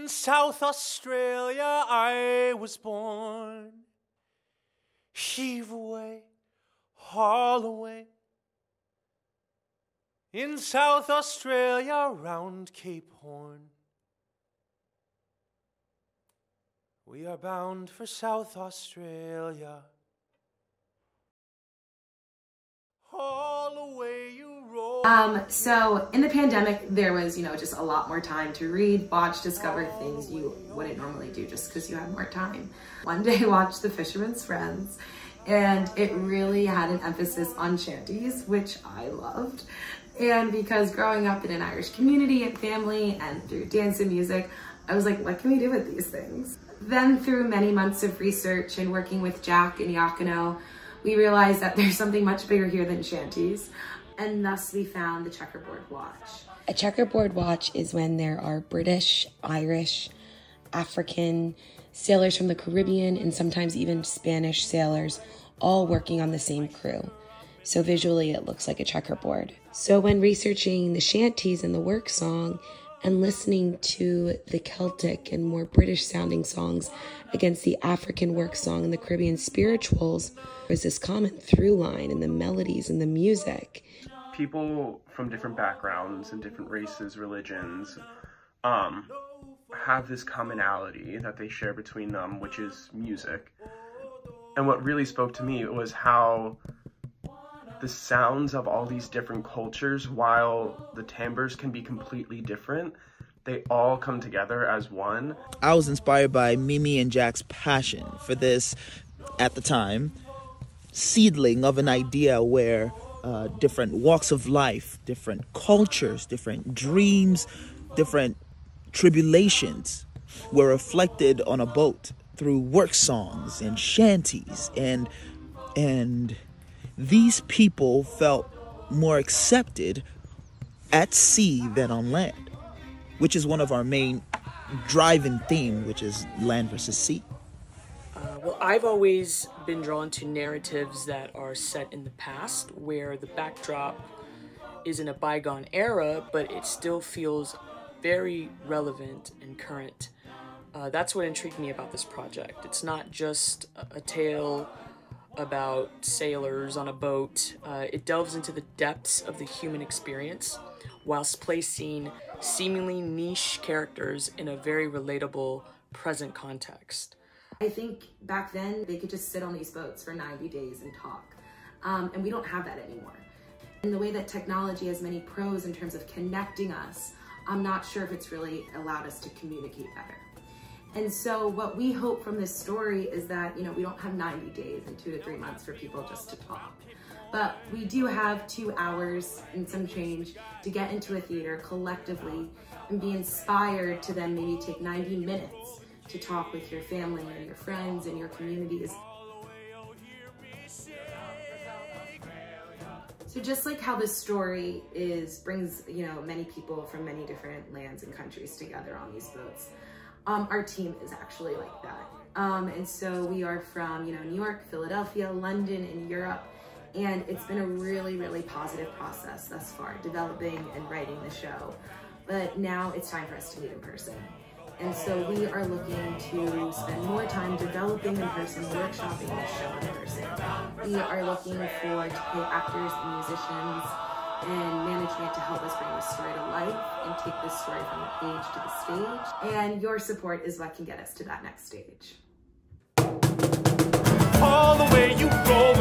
In South Australia I was born. Heave away, haul away. In South Australia round Cape Horn. We are bound for South Australia. Haul away you roll. So in the pandemic, there was, just a lot more time to read, watch, discover things you wouldn't normally do just because you had more time. One day I watched The Fisherman's Friends, and it really had an emphasis on shanties, which I loved. And because growing up in an Irish community and family and through dance and music, I was like, what can we do with these things? Then through many months of research and working with Jack and Yakino, we realized that there's something much bigger here than shanties. And thus we found the checkerboard watch. A checkerboard watch is when there are British, Irish, African, sailors from the Caribbean, and sometimes even Spanish sailors all working on the same crew. So visually it looks like a checkerboard. So when researching the shanties and the work song and listening to the Celtic and more British sounding songs against the African work song and the Caribbean spirituals, there's this common through line in the melodies and the music. People from different backgrounds and different races, religions, have this commonality that they share between them, which is music. And what really spoke to me was how the sounds of all these different cultures, while the timbres can be completely different, they all come together as one. I was inspired by Mimi and Jack's passion for this, at the time, seedling of an idea where different walks of life, different cultures, different dreams, different tribulations were reflected on a boat through work songs and shanties, and these people felt more accepted at sea than on land, which is one of our main driving theme, which is land versus sea. Well, I've always been drawn to narratives that are set in the past, where the backdrop is in a bygone era, but it still feels very relevant and current. That's what intrigued me about this project. It's not just a tale about sailors on a boat. It delves into the depths of the human experience whilst placing seemingly niche characters in a very relatable present context. I think back then they could just sit on these boats for 90 days and talk. And we don't have that anymore. And the way that technology has many pros in terms of connecting us, I'm not sure if it's really allowed us to communicate better. And so what we hope from this story is that, we don't have 90 days and 2 to 3 months for people just to talk. But we do have 2 hours and some change to get into a theater collectively and be inspired to then maybe take 90 minutes to talk with your family and your friends and your communities. So just like how this story brings, many people from many different lands and countries together on these boats, our team is actually like that. And so we are from, New York, Philadelphia, London, and Europe. And it's been a really, really positive process thus far, developing and writing the show. But now it's time for us to meet in person. And so we are looking to spend more time developing in person, workshopping this show in person. We are looking for to pay actors and musicians and management to help us bring this story to life and take this story from the page to the stage. And your support is what can get us to that next stage. All the way you roll.